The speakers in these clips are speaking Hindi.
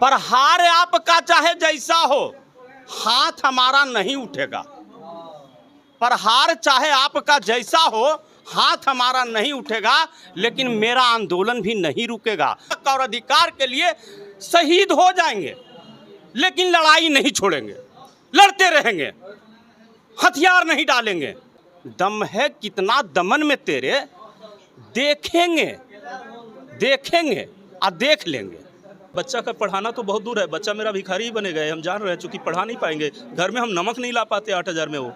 पर हार आपका चाहे जैसा हो, हाथ हमारा नहीं उठेगा। पर हार चाहे आपका जैसा हो, हाथ हमारा नहीं उठेगा, लेकिन मेरा आंदोलन भी नहीं रुकेगा। हक और अधिकार के लिए शहीद हो जाएंगे, लेकिन लड़ाई नहीं छोड़ेंगे, लड़ते रहेंगे, हथियार नहीं डालेंगे। दम है कितना दमन में तेरे, देखेंगे देखेंगे और देख लेंगे। बच्चा का पढ़ाना तो बहुत दूर है, बच्चा मेरा भिखारी ही बने गए, हम जान रहे हैं, चूंकि पढ़ा नहीं पाएंगे। घर में हम नमक नहीं ला पाते 8,000 में वो,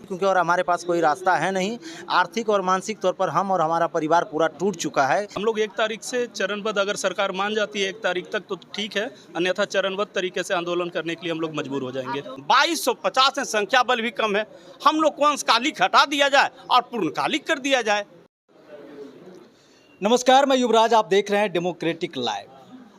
क्योंकि और हमारे पास कोई रास्ता है नहीं। आर्थिक और मानसिक तौर पर हम और हमारा परिवार पूरा टूट चुका है। हम लोग 1 तारीख से चरणबद्ध, अगर सरकार मान जाती है 1 तारीख तक तो ठीक है, अन्यथा चरणबद्ध तरीके से आंदोलन करने के लिए हम लोग मजबूर हो जाएंगे। 2250 है, संख्या बल भी कम है। हम लोग को अंशकालिक हटा दिया जाए और पूर्णकालिक कर दिया जाए। नमस्कार, मैं युवराज, आप देख रहे हैं डेमोक्रेटिक लाइव।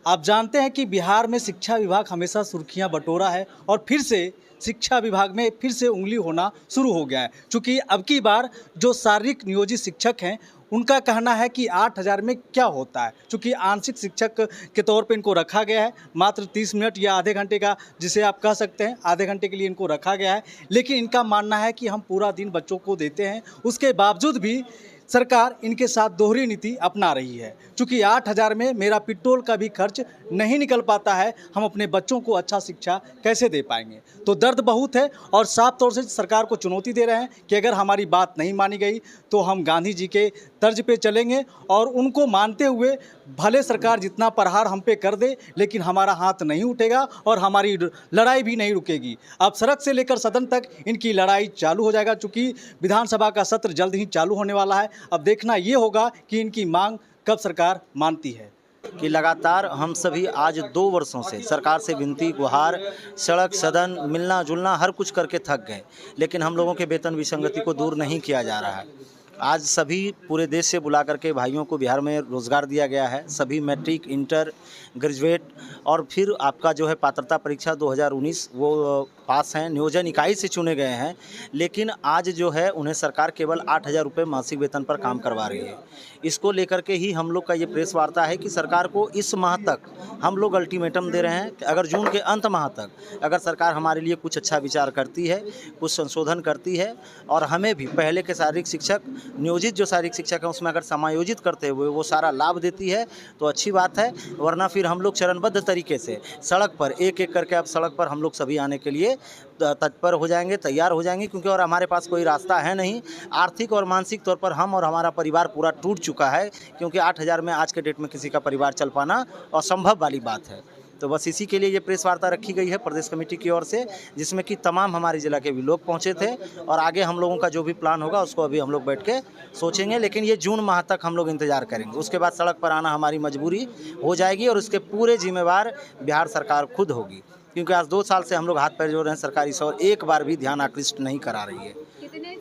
आप जानते हैं कि बिहार में शिक्षा विभाग हमेशा सुर्खियां बटोरा है और फिर से शिक्षा विभाग में फिर से उंगली होना शुरू हो गया है। चूँकि अब की बार जो शारीरिक नियोजित शिक्षक हैं उनका कहना है कि 8,000 में क्या होता है। चूँकि आंशिक शिक्षक के तौर पे इनको रखा गया है, मात्र 30 मिनट या आधे घंटे का, जिसे आप कह सकते हैं आधे घंटे के लिए इनको रखा गया है। लेकिन इनका मानना है कि हम पूरा दिन बच्चों को देते हैं, उसके बावजूद भी सरकार इनके साथ दोहरी नीति अपना रही है। चूँकि 8,000 में मेरा पेट्रोल का भी खर्च नहीं निकल पाता है, हम अपने बच्चों को अच्छा शिक्षा कैसे दे पाएंगे। तो दर्द बहुत है और साफ तौर से सरकार को चुनौती दे रहे हैं कि अगर हमारी बात नहीं मानी गई तो हम गांधी जी के तर्ज पे चलेंगे और उनको मानते हुए भले सरकार जितना प्रहार हम पे कर दे, लेकिन हमारा हाथ नहीं उठेगा और हमारी लड़ाई भी नहीं रुकेगी। अब सड़क से लेकर सदन तक इनकी लड़ाई चालू हो जाएगा। चूँकि विधानसभा का सत्र जल्द ही चालू होने वाला है। अब देखना ये होगा कि इनकी मांग कब सरकार मानती है। कि लगातार हम सभी आज 2 वर्षों से सरकार से विनती, गुहार, सड़क, सदन, मिलना जुलना हर कुछ करके थक गए, लेकिन हम लोगों के वेतन विसंगति को दूर नहीं किया जा रहा है। आज सभी पूरे देश से बुला करके भाइयों को बिहार में रोज़गार दिया गया है। सभी मैट्रिक, इंटर, ग्रेजुएट और फिर आपका जो है पात्रता परीक्षा 2019 वो पास हैं, नियोजन इकाई से चुने गए हैं। लेकिन आज जो है उन्हें सरकार केवल 8,000 रुपये मासिक वेतन पर काम करवा रही है। इसको लेकर के ही हम लोग का ये प्रेस वार्ता है कि सरकार को इस माह तक हम लोग अल्टीमेटम दे रहे हैं कि अगर जून के अंत माह तक अगर सरकार हमारे लिए कुछ अच्छा विचार करती है, कुछ संशोधन करती है और हमें भी पहले के शारीरिक शिक्षक, नियोजित जो शारीरिक शिक्षक हैं उसमें अगर समायोजित करते हुए वो सारा लाभ देती है तो अच्छी बात है। वरना फिर हम लोग चरणबद्ध तरीके से सड़क पर एक एक करके अब सड़क पर हम लोग सभी आने के लिए तत्पर हो जाएंगे, तैयार हो जाएंगे। क्योंकि और हमारे पास कोई रास्ता है नहीं। आर्थिक और मानसिक तौर पर हम और हमारा परिवार पूरा टूट चुका है, क्योंकि 8,000 में आज के डेट में किसी का परिवार चल पाना असंभव वाली बात है। तो बस इसी के लिए ये प्रेस वार्ता रखी गई है प्रदेश कमेटी की ओर से, जिसमें कि तमाम हमारे ज़िला के भी लोग पहुंचे थे और आगे हम लोगों का जो भी प्लान होगा उसको अभी हम लोग बैठ के सोचेंगे। लेकिन ये जून माह तक हम लोग इंतज़ार करेंगे, उसके बाद सड़क पर आना हमारी मजबूरी हो जाएगी और उसके पूरे जिम्मेवार बिहार सरकार खुद होगी। क्योंकि आज 2 साल से हम लोग हाथ पैर जोड़ रहे हैं, सरकारी इस और एक बार भी ध्यान आकृष्ट नहीं करा रही है। कितने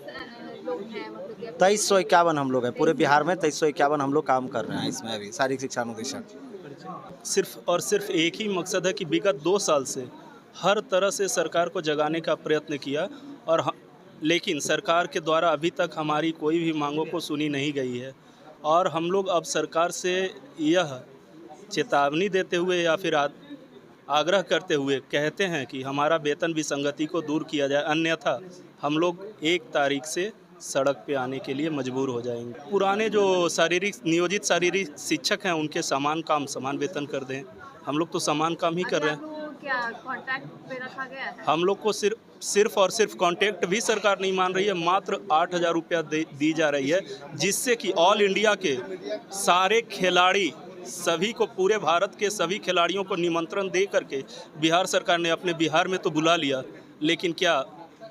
लोग हैं, मतलब 2351 हम लोग हैं पूरे बिहार में। 2351 हम लोग काम कर रहे हैं इसमें अभी शारीरिक शिक्षा अनुदेशक। सिर्फ और सिर्फ एक ही मकसद है कि विगत 2 साल से हर तरह से सरकार को जगाने का प्रयत्न किया और लेकिन सरकार के द्वारा अभी तक हमारी कोई भी मांगों को सुनी नहीं गई है। और हम लोग अब सरकार से यह चेतावनी देते हुए या फिर आग्रह करते हुए कहते हैं कि हमारा वेतन विसंगति को दूर किया जाए, अन्यथा हम लोग 1 तारीख से सड़क पे आने के लिए मजबूर हो जाएंगे। पुराने जो नियोजित शारीरिक शिक्षक हैं उनके समान काम समान वेतन कर दें। हम लोग तो समान काम ही कर रहे हैं। क्या कॉन्ट्रैक्ट पे रखा गया है? हम लोग को सिर्फ और सिर्फ कॉन्ट्रैक्ट भी सरकार नहीं मान रही है, मात्र 8,000 रुपया दी जा रही है, जिससे कि ऑल इंडिया के सारे खिलाड़ी, सभी को, पूरे भारत के सभी खिलाड़ियों को निमंत्रण दे करके बिहार सरकार ने अपने बिहार में तो बुला लिया। लेकिन क्या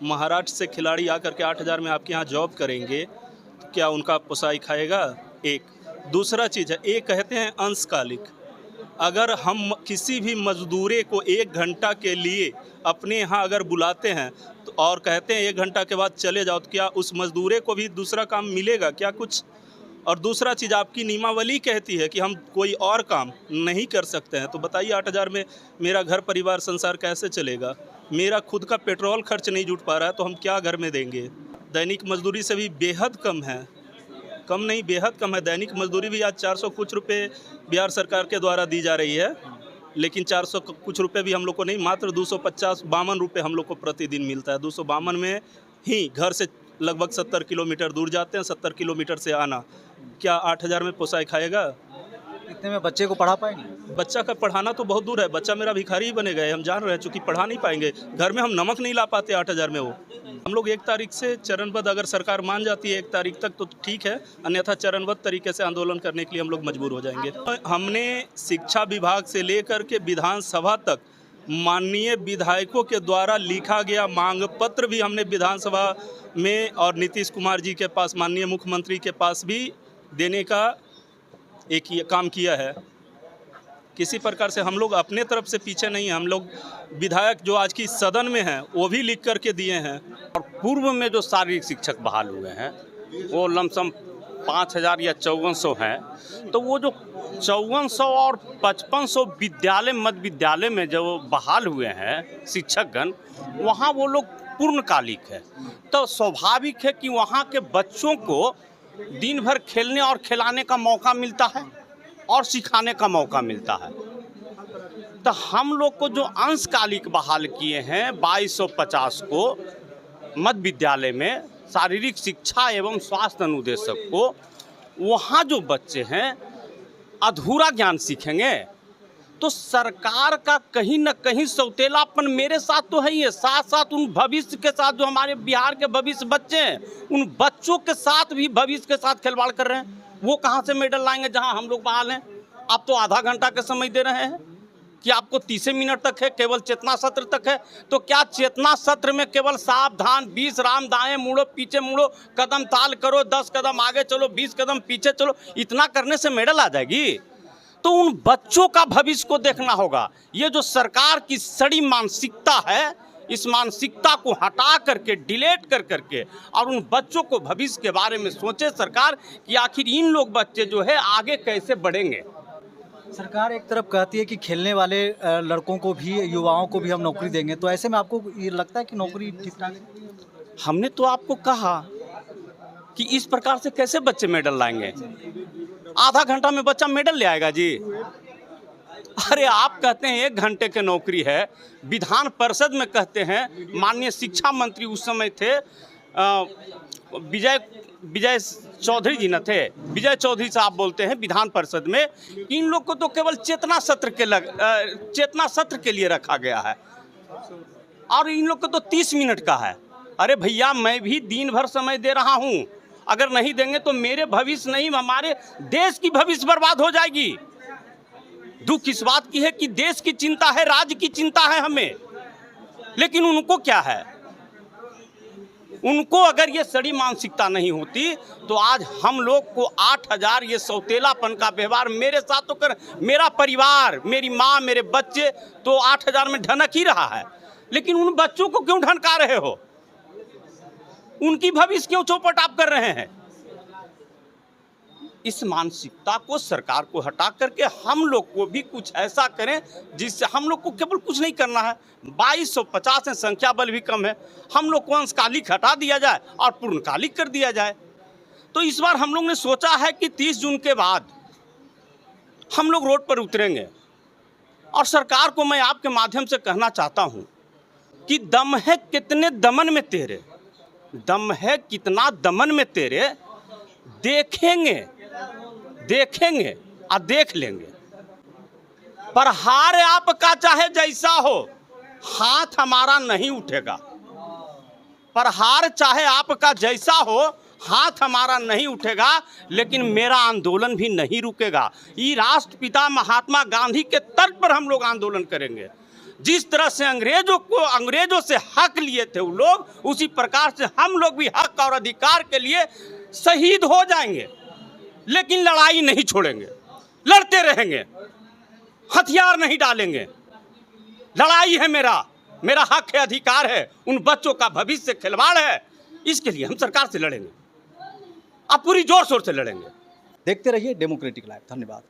महाराष्ट्र से खिलाड़ी आकर के 8,000 में आपके यहाँ जॉब करेंगे तो क्या उनका पोसाई खाएगा? एक दूसरा चीज़ है, एक कहते हैं अंशकालिक। अगर हम किसी भी मजदूरे को 1 घंटा के लिए अपने यहाँ अगर बुलाते हैं तो और कहते हैं 1 घंटा के बाद चले जाओ, तो क्या उस मजदूरे को भी दूसरा काम मिलेगा क्या कुछ? और दूसरा चीज़, आपकी नियमावली कहती है कि हम कोई और काम नहीं कर सकते हैं, तो बताइए 8,000 में मेरा घर परिवार संसार कैसे चलेगा? मेरा खुद का पेट्रोल खर्च नहीं जुट पा रहा है तो हम क्या घर में देंगे? दैनिक मजदूरी से भी बेहद कम है, कम नहीं बेहद कम है। दैनिक मजदूरी भी आज 400 कुछ रुपये बिहार सरकार के द्वारा दी जा रही है। लेकिन 400 कुछ रुपए भी हम लोग को नहीं, मात्र 252 रुपये हम लोग को प्रतिदिन मिलता है। 252 में ही घर से लगभग 70 किलोमीटर दूर जाते हैं, 70 किलोमीटर से आना, क्या 8,000 में पोसाई खाएगा? इतने में बच्चे को पढ़ा पाएंगे? बच्चा का पढ़ाना तो बहुत दूर है, बच्चा मेरा भिखारी ही बने गए, हम जान रहे हैं, चूँकि पढ़ा नहीं पाएंगे। घर में हम नमक नहीं ला पाते 8,000 में। वो हम लोग 1 तारीख से चरणबद्ध, अगर सरकार मान जाती है 1 तारीख तक तो ठीक है, अन्यथा चरणबद्ध तरीके से आंदोलन करने के लिए हम लोग मजबूर हो जाएंगे। हमने शिक्षा विभाग से लेकर के विधानसभा तक माननीय विधायकों के द्वारा लिखा गया मांग पत्र भी हमने विधानसभा में और नीतीश कुमार जी के पास, माननीय मुख्यमंत्री के पास भी देने का एक ये काम किया है। किसी प्रकार से हम लोग अपने तरफ से पीछे नहीं हैं। हम लोग विधायक जो आज की सदन में हैं वो भी लिख करके दिए हैं। और पूर्व में जो शारीरिक शिक्षक बहाल हुए हैं वो लमसम 5,000 या 5400 हैं। तो वो जो 5400 और 5500 विद्यालय मध्य विद्यालय में जो बहाल हुए हैं शिक्षकगण, वहाँ वो लोग पूर्णकालिक है। तो स्वाभाविक है कि वहाँ के बच्चों को दिन भर खेलने और खिलाने का मौका मिलता है और सिखाने का मौका मिलता है। तो हम लोग को जो अंशकालिक बहाल किए हैं 2250 को मध्य विद्यालय में शारीरिक शिक्षा एवं स्वास्थ्य अनुदेशक को, वहाँ जो बच्चे हैं अधूरा ज्ञान सीखेंगे। तो सरकार का कहीं न कहीं सौतेलापन मेरे साथ तो है ही है, साथ साथ उन भविष्य के साथ, जो हमारे बिहार के भविष्य बच्चे हैं उन बच्चों के साथ भी भविष्य के साथ खिलवाड़ कर रहे हैं। वो कहाँ से मेडल लाएंगे जहाँ हम लोग बहाल हैं? आप तो आधा घंटा का समय दे रहे हैं कि आपको 30 मिनट तक है, केवल चेतना सत्र तक है। तो क्या चेतना सत्र में केवल सावधान 20 राम दाएं मुड़ो पीछे मुड़ो, कदम ताल करो, 10 कदम आगे चलो, 20 कदम पीछे चलो, इतना करने से मेडल आ जाएगी? तो उन बच्चों का भविष्य को देखना होगा। ये जो सरकार की सड़ी मानसिकता है, इस मानसिकता को हटा करके, डिलीट कर करके, और उन बच्चों को भविष्य के बारे में सोचे सरकार कि आखिर इन लोग बच्चे जो है आगे कैसे बढ़ेंगे। सरकार एक तरफ कहती है कि खेलने वाले लड़कों को भी, युवाओं को भी हम नौकरी देंगे, तो ऐसे में आपको ये लगता है कि नौकरी ठीक ठाक है? हमने तो आपको कहा कि इस प्रकार से कैसे बच्चे मेडल लाएंगे? आधा घंटा में बच्चा मेडल ले आएगा जी? अरे आप कहते हैं 1 घंटे की नौकरी है, विधान परिषद में कहते हैं, माननीय शिक्षा मंत्री उस समय थे विजय चौधरी जी न थे, विजय चौधरी साहब बोलते हैं विधान परिषद में, इन लोग को तो केवल चेतना सत्र के लिए रखा गया है और इन लोग को तो 30 मिनट का है। अरे भैया, मैं भी दिन भर समय दे रहा हूँ, अगर नहीं देंगे तो मेरे भविष्य नहीं, हमारे देश की भविष्य बर्बाद हो जाएगी। दुख इस बात की है कि देश की चिंता है, राज्य की चिंता है हमें, लेकिन उनको क्या है? उनको अगर ये सड़ी मानसिकता नहीं होती तो आज हम लोग को 8,000 ये सौतेलापन का व्यवहार मेरे साथ तो कर, मेरा परिवार, मेरी माँ, मेरे बच्चे तो 8,000 में ढनक ही रहा है, लेकिन उन बच्चों को क्यों ढनका रहे हो? उनकी भविष्य क्यों चौपट आप कर रहे हैं? इस मानसिकता को सरकार को हटा करके हम लोग को भी कुछ ऐसा करें जिससे हम लोग को केवल कुछ नहीं करना है। 2250 है, संख्या बल भी कम है, हम लोग को अंशकालिक हटा दिया जाए और पूर्णकालिक कर दिया जाए। तो इस बार हम लोग ने सोचा है कि 30 जून के बाद हम लोग रोड पर उतरेंगे और सरकार को मैं आपके माध्यम से कहना चाहता हूं कि दम है कितने दमन में तेरे, दम है कितना दमन में तेरे, देखेंगे और देख लेंगे। पर हार आपका चाहे जैसा हो, हाथ हमारा नहीं उठेगा। पर हार चाहे आपका जैसा हो, हाथ हमारा नहीं उठेगा, लेकिन मेरा आंदोलन भी नहीं रुकेगा। ये राष्ट्रपिता महात्मा गांधी के तर्क पर हम लोग आंदोलन करेंगे। जिस तरह से अंग्रेजों से हक लिए थे वो लोग, उसी प्रकार से हम लोग भी हक और अधिकार के लिए शहीद हो जाएंगे, लेकिन लड़ाई नहीं छोड़ेंगे, लड़ते रहेंगे, हथियार नहीं डालेंगे। लड़ाई है मेरा हक है, अधिकार है, उन बच्चों का भविष्य से खिलवाड़ है, इसके लिए हम सरकार से लड़ेंगे, अब पूरी जोर शोर से लड़ेंगे। देखते रहिए डेमोक्रेटिक लाइव। धन्यवाद।